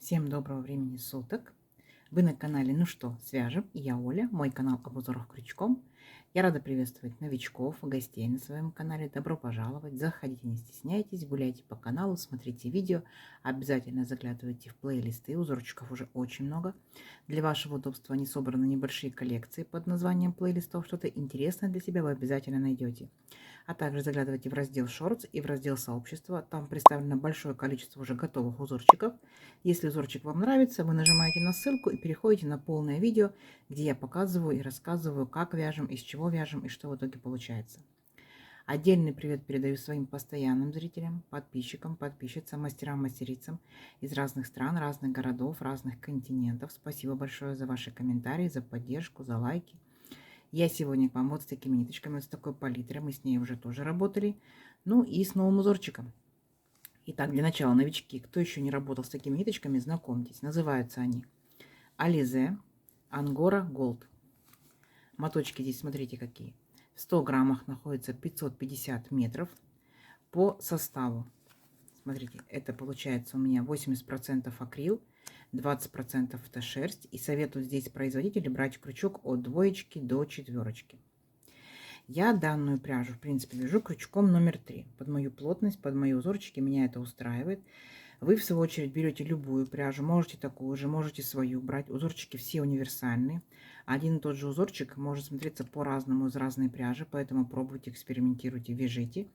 Всем доброго времени суток! Вы на канале «Ну что, свяжем?» И я Оля, мой канал об узорах крючком. Я рада приветствовать новичков, гостей на своем канале. Добро пожаловать! Заходите, не стесняйтесь, гуляйте по каналу, смотрите видео. Обязательно заглядывайте в плейлисты, узорчиков уже очень много. Для вашего удобства они собраны небольшие коллекции под названием плейлистов. Что-то интересное для себя вы обязательно найдете. А также заглядывайте в раздел Shorts и в раздел сообщества. Там представлено большое количество уже готовых узорчиков. Если узорчик вам нравится, вы нажимаете на ссылку и переходите на полное видео, где я показываю и рассказываю, как вяжем, из чего вяжем и что в итоге получается. Отдельный привет передаю своим постоянным зрителям, подписчикам, подписчицам, мастерам, мастерицам из разных стран, разных городов, разных континентов. Спасибо большое за ваши комментарии, за поддержку, за лайки. Я сегодня к вам вот с такими ниточками, с такой палитрой. Мы с ней уже тоже работали. Ну и с новым узорчиком. Итак, для начала, новички, кто еще не работал с такими ниточками, знакомьтесь. Называются они Alize Angora Gold. Моточки здесь, смотрите, какие. В 100 граммах находится 550 метров. По составу, смотрите, это получается у меня 80% акрил, 20% это шерсть. И советую здесь производителю брать крючок от 2 до 4. Я данную пряжу, в принципе, вяжу крючком номер 3. Под мою плотность, под мои узорчики меня это устраивает. Вы, в свою очередь, берете любую пряжу, можете такую же, можете свою брать. Узорчики все универсальные. Один и тот же узорчик может смотреться по-разному из разной пряжи, поэтому пробуйте, экспериментируйте, вяжите.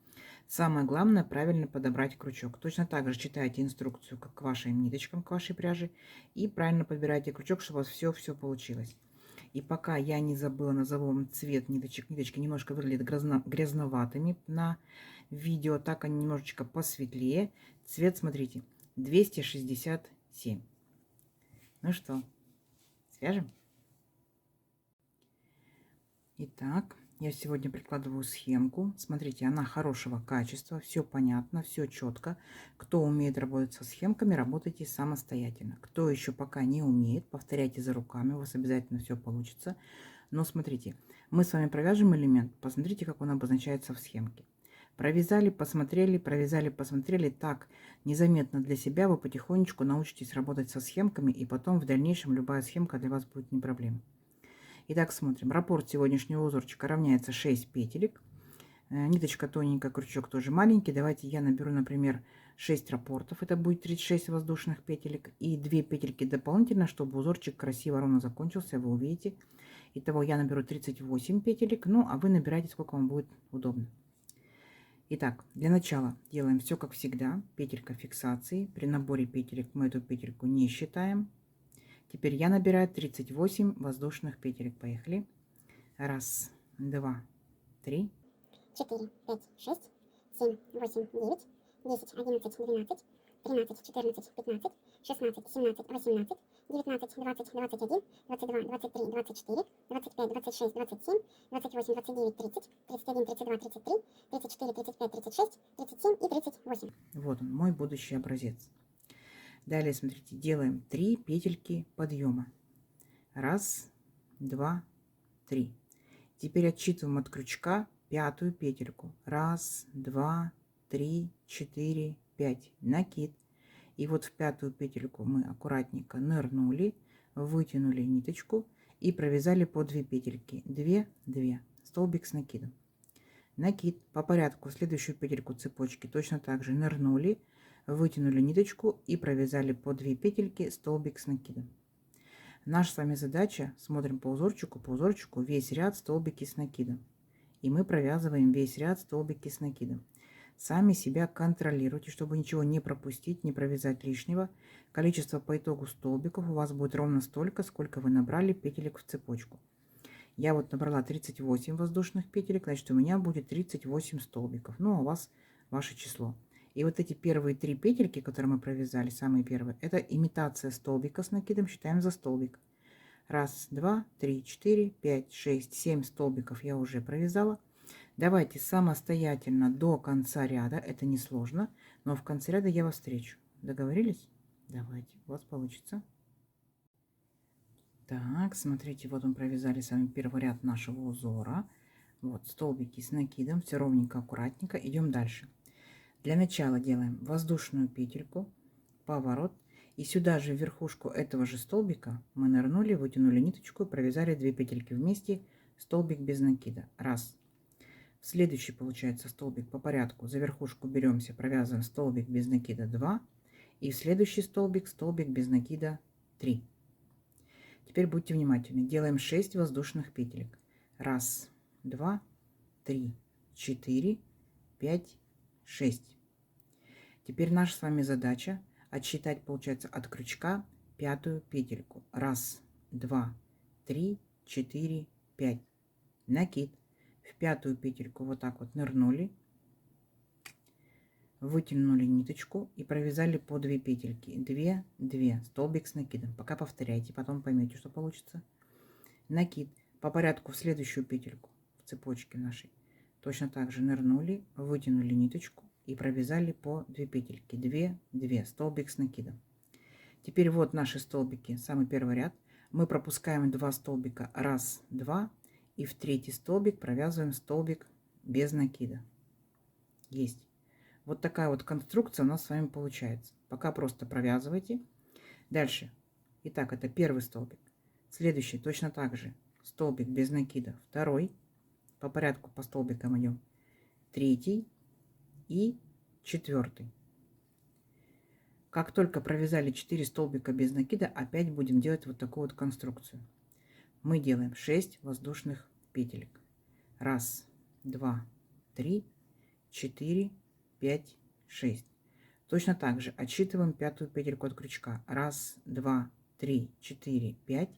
Самое главное, правильно подобрать крючок. Точно так же читайте инструкцию как к вашим ниточкам, к вашей пряже, и правильно подбирайте крючок, чтобы у вас все получилось. И пока я не забыла, назову вам цвет ниточек. Ниточки немножко выглядят грязноватыми на видео, так они немножечко посветлее. Цвет, смотрите, 267. Ну что, свяжем? Итак, я сегодня прикладываю схемку. Смотрите, она хорошего качества, все понятно, все четко. Кто умеет работать со схемками, работайте самостоятельно. Кто еще пока не умеет, повторяйте за руками, у вас обязательно все получится. Но смотрите, мы с вами провяжем элемент, посмотрите, как он обозначается в схемке. Провязали, посмотрели, провязали, посмотрели. Так незаметно для себя вы потихонечку научитесь работать со схемками, и потом в дальнейшем любая схемка для вас будет не проблема. Итак, смотрим. Раппорт сегодняшнего узорчика равняется 6 петелек. Ниточка тоненькая, крючок тоже маленький. Давайте я наберу, например, 6 раппортов. Это будет 36 воздушных петелек. И 2 петельки дополнительно, чтобы узорчик красиво ровно закончился. Вы увидите. Итого я наберу 38 петелек. Ну, а вы набирайте, сколько вам будет удобно. Итак, для начала делаем все как всегда. Петелька фиксации. При наборе петелек мы эту петельку не считаем. Теперь я набираю 38 воздушных петелек. Поехали. 1, 2, 3, 4, 5, 6, 7, 8, 9, 10, 11, 12, 13, 14, 15, 16, 17, 18, 19, 20, 21, 22, 23, 24, 25, 26, 27, 28, 29, 30, 31, 32, 33, 34, 35, 36, 37 и 38. Вот он, мой будущий образец. Далее, смотрите, делаем 3 петельки подъема. 1, 2, 3. Теперь отсчитываем от крючка 5-ю петельку. 1, 2, 3, 4, 5. Накид. И вот в 5-ю петельку мы аккуратненько нырнули, вытянули ниточку и провязали по 2 петельки. 2, 2. Столбик с накидом. Накид. По порядку в следующую петельку цепочки точно так же нырнули, вытянули ниточку и провязали по 2 петельки, столбик с накидом. Наша с вами задача, смотрим по узорчику, весь ряд столбики с накидом. И мы провязываем весь ряд столбики с накидом. Сами себя контролируйте, чтобы ничего не пропустить, не провязать лишнего. Количество по итогу столбиков у вас будет ровно столько, сколько вы набрали петелек в цепочку. Я вот набрала 38 воздушных петелек, значит у меня будет 38 столбиков. Ну, а у вас ваше число. И вот эти первые 3 петельки, которые мы провязали, самые первые, это имитация столбика с накидом, считаем за столбик. 1, 2, 3, 4, 5, 6, 7 столбиков я уже провязала. Давайте самостоятельно до конца ряда, это несложно, но в конце ряда я вас встречу. Договорились? Давайте, у вас получится. Так, смотрите, вот мы провязали с вами первый ряд нашего узора. Вот столбики с накидом, все ровненько, аккуратненько. Идем дальше. Для начала делаем воздушную петельку, поворот. И сюда же в верхушку этого же столбика мы нырнули, вытянули ниточку, провязали 2 петельки вместе, столбик без накида. Раз. В следующий получается столбик по порядку. За верхушку беремся, провязываем столбик без накида 2. И в следующий столбик без накида 3. Теперь будьте внимательны. Делаем 6 воздушных петелек. Раз, два, три, 4, 5, 6. Теперь наша с вами задача отсчитать, получается, от крючка пятую петельку. Раз, два, три, 4, 5. Накид. В пятую петельку вот так вот нырнули, вытянули ниточку и провязали по 2 петельки. 2, 2, столбик с накидом. Пока повторяйте, потом поймете, что получится. Накид. По порядку в следующую петельку в цепочке нашей. Точно так же нырнули, вытянули ниточку и провязали по 2 петельки. 2, 2, столбик с накидом. Теперь вот наши столбики, самый первый ряд. Мы пропускаем 2 столбика. Раз, два. И в третий столбик провязываем столбик без накида. Есть. Вот такая вот конструкция у нас с вами получается. Пока просто провязывайте. Дальше. Итак, это первый столбик. Следующий точно так же. Столбик без накида. Второй. По порядку по столбикам идем. Третий и четвертый. Как только провязали 4 столбика без накида, опять будем делать вот такую вот конструкцию. Мы делаем 6 воздушных петелек. Раз, два, три, 4, 5, 6. Точно так же отсчитываем пятую петельку от крючка. Раз, два, три, 4, 5.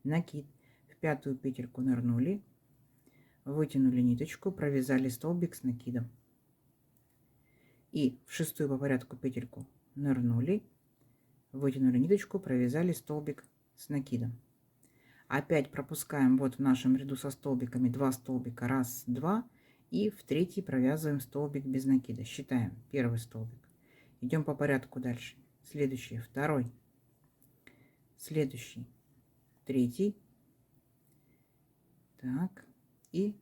Накид. В пятую петельку нырнули, вытянули ниточку, провязали столбик с накидом. И в шестую по порядку петельку нырнули, вытянули ниточку, провязали столбик с накидом. Опять пропускаем вот в нашем ряду со столбиками 2 столбика. Раз, два. И в третий провязываем столбик без накида. Считаем первый столбик. Идем по порядку дальше. Следующий, второй. Следующий, третий. Так. И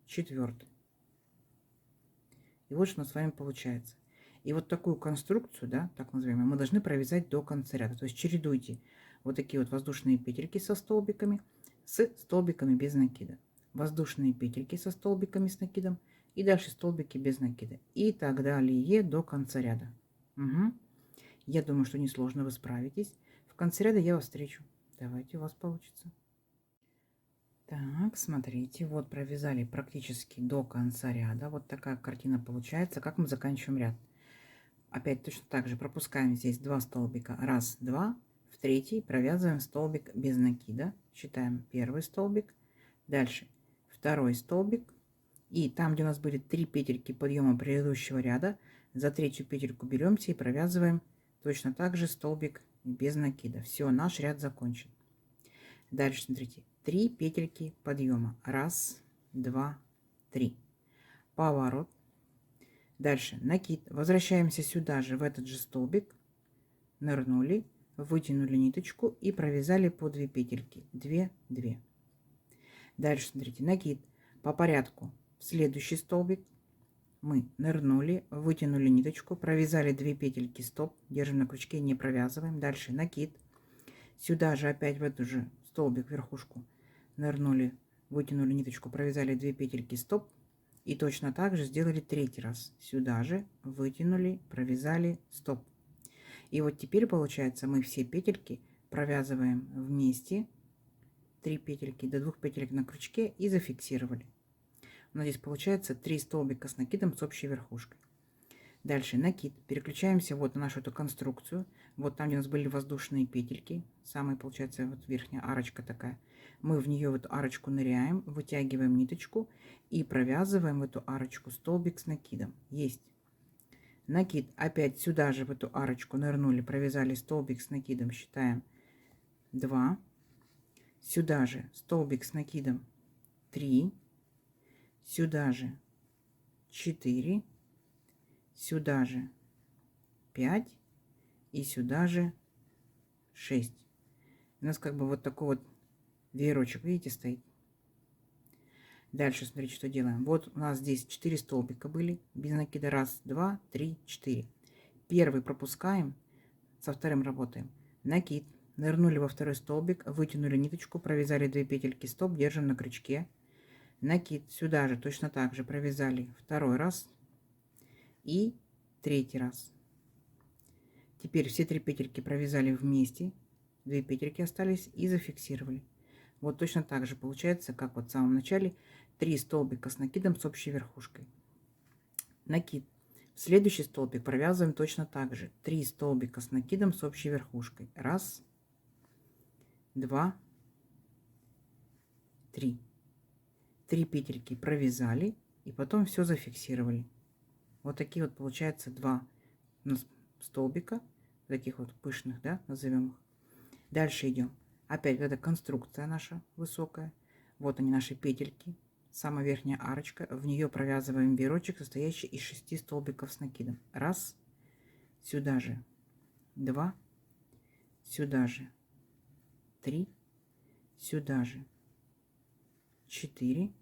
четвертый. И вот что у нас с вами получается. И вот такую конструкцию, да, так называемую, мы должны провязать до конца ряда. То есть чередуйте вот такие вот воздушные петельки со столбиками с столбиками без накида. Воздушные петельки со столбиками с накидом и дальше столбики без накида. И так далее до конца ряда. Угу. Я думаю, что несложно, вы справитесь. В конце ряда я вас встречу. Давайте, у вас получится. Так, смотрите, вот провязали практически до конца ряда. Вот такая картина получается, как мы заканчиваем ряд. Опять точно так же пропускаем здесь 2 столбика. Раз, два. В третий провязываем столбик без накида. Считаем первый столбик. Дальше второй столбик. И там, где у нас были 3 петельки подъема предыдущего ряда, за третью петельку беремся и провязываем точно так же столбик без накида. Все, наш ряд закончен. Дальше смотрите. 3 петельки подъема. Раз, два, 3. Поворот. Дальше накид. Возвращаемся сюда же, в этот же столбик. Нырнули, вытянули ниточку и провязали по 2 петельки. 2, 2. Дальше смотрите, накид. По порядку. В следующий столбик мы нырнули, вытянули ниточку, провязали 2 петельки, стоп. Держим на крючке, не провязываем. Дальше накид. Сюда же опять в эту же столбик, верхушку. Нырнули, вытянули ниточку, провязали 2 петельки, стоп. И точно так же сделали третий раз. Сюда же вытянули, провязали, стоп. И вот теперь получается мы все петельки провязываем вместе. 3 петельки до 2 петелек на крючке и зафиксировали. У нас здесь получается 3 столбика с накидом с общей верхушкой. Дальше накид. Переключаемся вот на нашу эту конструкцию. Вот там, где у нас были воздушные петельки. Самая, получается, вот верхняя арочка такая. Мы в нее в эту арочку ныряем, вытягиваем ниточку и провязываем в эту арочку столбик с накидом. Есть. Накид. Опять сюда же в эту арочку нырнули, провязали столбик с накидом. Считаем 2. Сюда же столбик с накидом 3. Сюда же 4. Сюда же 5 и сюда же 6. У нас как бы вот такой вот веерочек, видите, стоит. Дальше смотрите, что делаем. Вот у нас здесь 4 столбика были без накида. Раз, два, три, 4. Первый пропускаем, Со вторым работаем. Накид. Нырнули во второй столбик, вытянули ниточку, провязали 2 петельки стоп, держим на крючке. Накид. Сюда же точно так же провязали второй раз и третий раз. Теперь все 3 петельки провязали вместе, 2 петельки остались и зафиксировали. Вот точно так же получается, как вот в самом начале, 3 столбика с накидом с общей верхушкой. Накид. В следующий столбик провязываем точно так же. 3 столбика с накидом с общей верхушкой. Раз, два, три. 3 петельки провязали и потом все зафиксировали. Вот такие вот получается 2 столбика, таких вот пышных, да, назовем их. Дальше идем. Опять эта конструкция наша высокая. Вот они, наши петельки. Самая верхняя арочка. В нее провязываем веерочек, состоящий из 6 столбиков с накидом. Раз, сюда же, 2, сюда же, 3, сюда же, 4,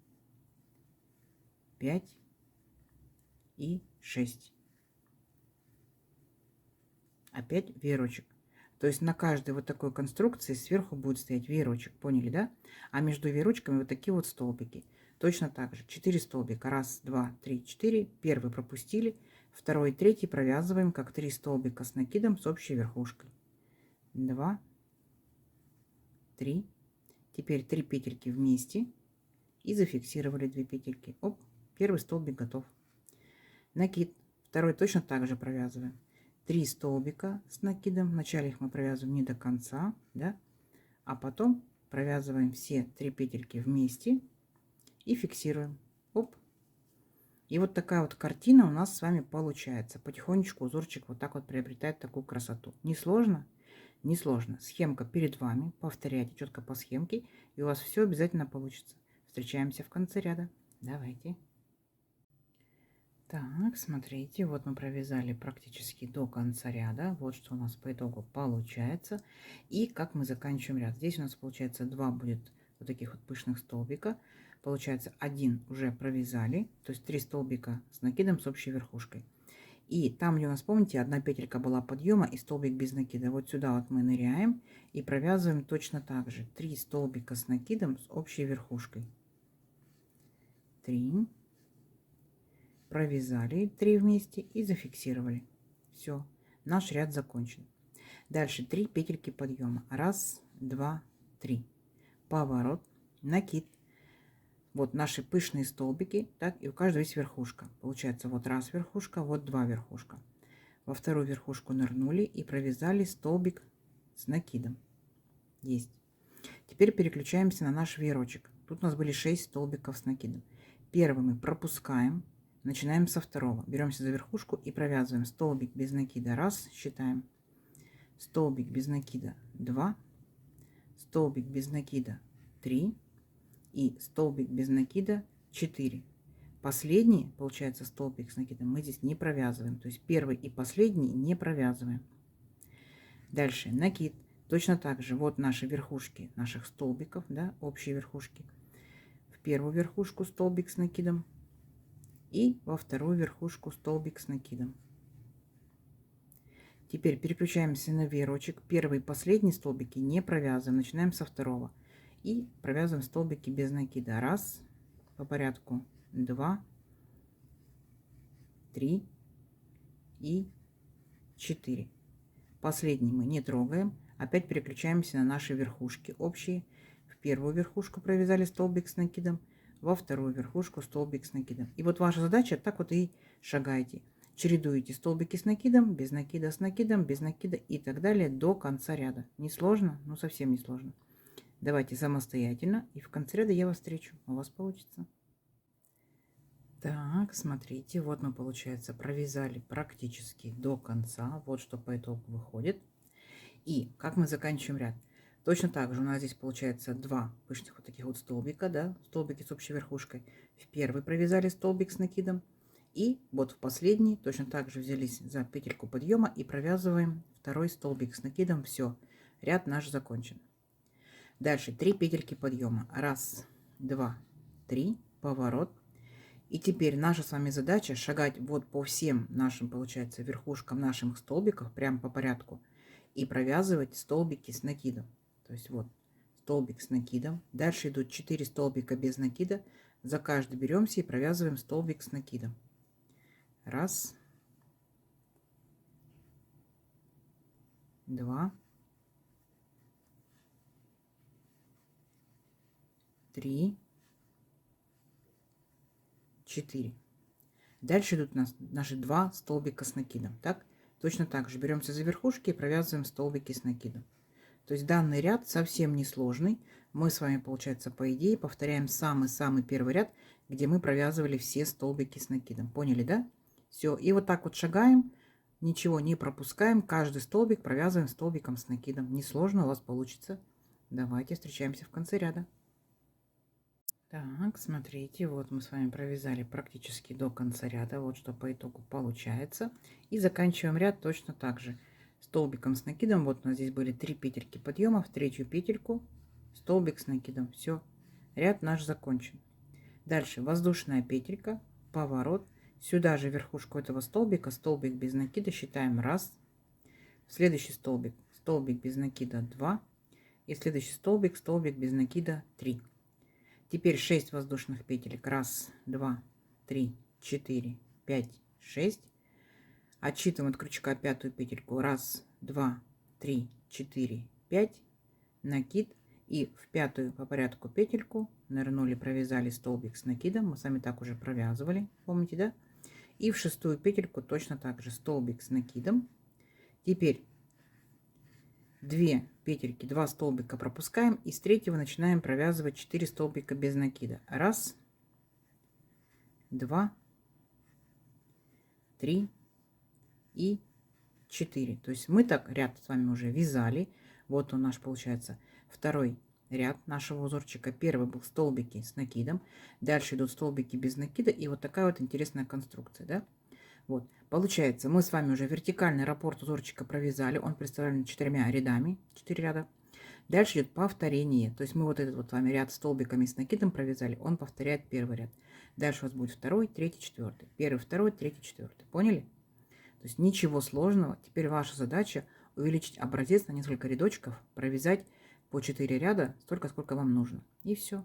5 и 6. Опять веерочек. То есть на каждой вот такой конструкции сверху будет стоять веерочек. Поняли, да? А между веерочками вот такие вот столбики. Точно так же. 4 столбика. Раз, два, три, 4. Первый пропустили. Второй, третий провязываем как 3 столбика с накидом с общей верхушкой. 2, 3. Теперь 3 петельки вместе. И зафиксировали 2 петельки. Оп, первый столбик готов. Накид. Второй точно так же провязываем. 3 столбика с накидом. Вначале их мы провязываем не до конца, да, а потом провязываем все 3 петельки вместе и фиксируем. Оп. И вот такая вот картина у нас с вами получается. Потихонечку узорчик вот так вот приобретает такую красоту. Не сложно? Не сложно. Схемка перед вами. Повторяйте четко по схемке, и у вас все обязательно получится. Встречаемся в конце ряда. Давайте. Так, смотрите, вот мы провязали практически до конца ряда. Вот что у нас по итогу получается. И как мы заканчиваем ряд. Здесь у нас получается 2 будет вот таких вот пышных столбика. Получается 1 уже провязали, то есть 3 столбика с накидом с общей верхушкой. И там, где у нас, помните, 1 петелька была подъема и столбик без накида. Вот сюда вот мы ныряем и провязываем точно так же. 3 столбика с накидом с общей верхушкой. 3. Провязали 3 вместе и зафиксировали. Все, наш ряд закончен. Дальше 3 петельки подъема. Раз, два, 3. Поворот, накид. Вот наши пышные столбики, так, и у каждого есть верхушка. Получается вот раз верхушка, вот 2 верхушка. Во вторую верхушку нырнули и провязали столбик с накидом. Есть. Теперь переключаемся на наш веерочек. Тут у нас были 6 столбиков с накидом. Первый мы пропускаем. Начинаем со второго. Беремся за верхушку и провязываем столбик без накида. Раз, считаем. Столбик без накида 2. Столбик без накида 3. И столбик без накида 4. Последний, получается, столбик с накидом мы здесь не провязываем. То есть первый и последний не провязываем. Дальше накид. Точно так же. Вот наши верхушки наших столбиков, да, общие верхушки. В первую верхушку столбик с накидом. И во вторую верхушку столбик с накидом. Теперь переключаемся на веерочек. Первый и последний столбики не провязываем. Начинаем со второго. И провязываем столбики без накида. Раз, по порядку, 2, 3 и 4. Последний мы не трогаем. Опять переключаемся на наши верхушки общие. В первую верхушку провязали столбик с накидом. Во вторую верхушку столбик с накидом. И вот ваша задача так вот и шагайте. Чередуете столбики с накидом, без накида с накидом, без накида и так далее до конца ряда. Не сложно? Ну совсем не сложно. Давайте самостоятельно. И в конце ряда я вас встречу. У вас получится. Так, смотрите. Вот мы, получается, провязали практически до конца. Вот что по итогу выходит. И как мы заканчиваем ряд. Точно так же у нас здесь получается 2 пышных вот таких вот столбика, да, столбики с общей верхушкой. В первый провязали столбик с накидом. И вот в последний точно так же взялись за петельку подъема и провязываем второй столбик с накидом. Все, ряд наш закончен. Дальше 3 петельки подъема. Раз, два, 3, поворот. И теперь наша с вами задача шагать вот по всем нашим, получается, верхушкам наших столбиков, прям по порядку. и провязывать столбики с накидом. То есть вот столбик с накидом. Дальше идут 4 столбика без накида. За каждый беремся и провязываем столбик с накидом. Раз, два, три, 4. Дальше идут у нас наши 2 столбика с накидом. Так? Точно так же беремся за верхушки и провязываем столбики с накидом. То есть данный ряд совсем не сложный. Мы с вами, получается, по идее, повторяем самый-самый первый ряд, где мы провязывали все столбики с накидом. Поняли, да? Все. И вот так вот шагаем, ничего не пропускаем. Каждый столбик провязываем столбиком с накидом. Несложно у вас получится. Давайте встречаемся в конце ряда. Так, смотрите, вот мы с вами провязали практически до конца ряда. Вот что по итогу получается. И заканчиваем ряд точно так же. Столбиком с накидом. Вот у нас здесь были 3 петельки подъема. В третью петельку столбик с накидом. Все, ряд наш закончен. Дальше воздушная петелька, поворот. Сюда же верхушку этого столбика, столбик без накида считаем 1. В следующий столбик, столбик без накида 2. И следующий столбик, столбик без накида 3. Теперь 6 воздушных петелек. 1, 2, 3, 4, 5, 6. Отсчитываем от крючка пятую петельку. 1, 2, 3, 4, 5. Накид. И в пятую по порядку петельку нырнули, провязали столбик с накидом. Мы сами так уже провязывали. Помните, да? И в шестую петельку точно так же столбик с накидом. Теперь 2 петельки, 2 столбика пропускаем, и с третьего начинаем провязывать 4 столбика без накида. 1, 2, 3 и 4. То есть мы так ряд с вами уже вязали. Вот он наш, получается, второй ряд нашего узорчика. Первый был столбики с накидом, дальше идут столбики без накида, и вот такая вот интересная конструкция, да? Вот, получается, мы с вами уже вертикальный раппорт узорчика провязали. Он представлен 4 рядами, 4 ряда. Дальше идет повторение. То есть мы вот этот вот с вами ряд столбиками с накидом провязали. Он повторяет первый ряд. Дальше у вас будет второй, третий, четвертый. Первый, второй, третий, четвертый. Поняли? То есть ничего сложного. Теперь ваша задача увеличить образец на несколько рядочков, провязать по 4 ряда, столько, сколько вам нужно. И все.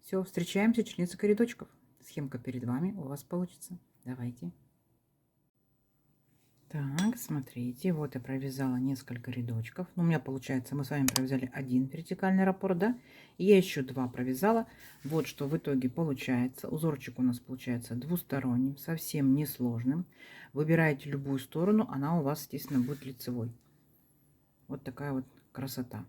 Все, встречаемся через несколько рядочков. Схемка перед вами, у вас получится. Давайте. Так, смотрите, вот я провязала несколько рядочков. Ну, у меня получается, мы с вами провязали один вертикальный раппорт, да? И я еще 2 провязала. Вот что в итоге получается. Узорчик у нас получается двусторонним, совсем несложным. Выбираете любую сторону, она у вас, естественно, будет лицевой. Вот такая вот красота.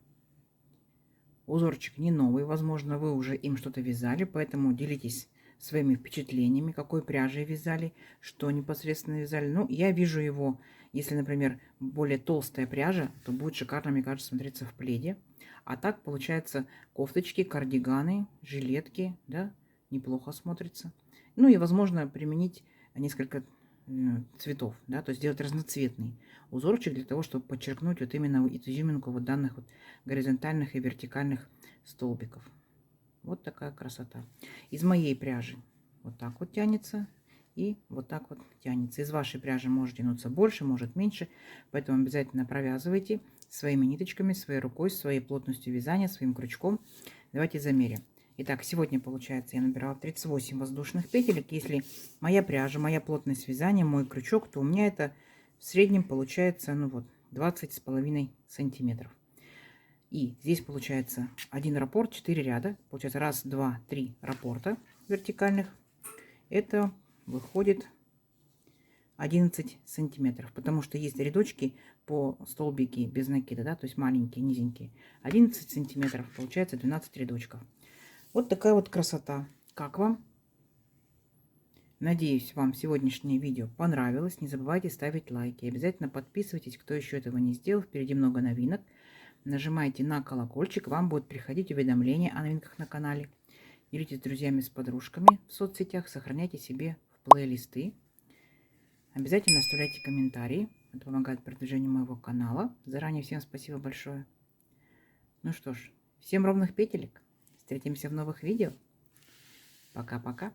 Узорчик не новый, возможно, вы уже им что-то вязали, поэтому делитесь своими впечатлениями, какой пряжей вязали, что непосредственно вязали. Ну, я вижу его, если, например, более толстая пряжа, то будет шикарно, мне кажется, смотреться в пледе. А так, получается, кофточки, кардиганы, жилетки, да, неплохо смотрится. Ну и, возможно, применить несколько цветов, да, то есть сделать разноцветный узорчик для того, чтобы подчеркнуть вот именно изюминку вот данных вот горизонтальных и вертикальных столбиков. Вот такая красота. Из моей пряжи вот так вот тянется и вот так вот тянется. Из вашей пряжи может тянуться больше, может меньше, поэтому обязательно провязывайте своими ниточками, своей рукой, своей плотностью вязания, своим крючком. Давайте замерим. Итак, сегодня, получается, я набирала 38 воздушных петелек. Если моя пряжа, моя плотность вязания, мой крючок, то у меня это в среднем получается, ну вот, 20,5 сантиметров. И здесь получается один раппорт, 4 ряда. Получается 1, 2, 3 раппорта вертикальных. Это выходит 11 сантиметров, потому что есть рядочки по столбике без накида, да, то есть маленькие, низенькие. 11 сантиметров, получается 12 рядочков. Вот такая вот красота. Как вам? Надеюсь, вам сегодняшнее видео понравилось. Не забывайте ставить лайки. Обязательно подписывайтесь, кто еще этого не сделал. Впереди много новинок. Нажимайте на колокольчик, вам будут приходить уведомления о новинках на канале. Делитесь с друзьями, с подружками в соцсетях, сохраняйте себе в плейлисты. Обязательно оставляйте комментарии, это помогает продвижению моего канала. Заранее всем спасибо большое. Ну что ж, всем ровных петелек. Встретимся в новых видео. Пока-пока.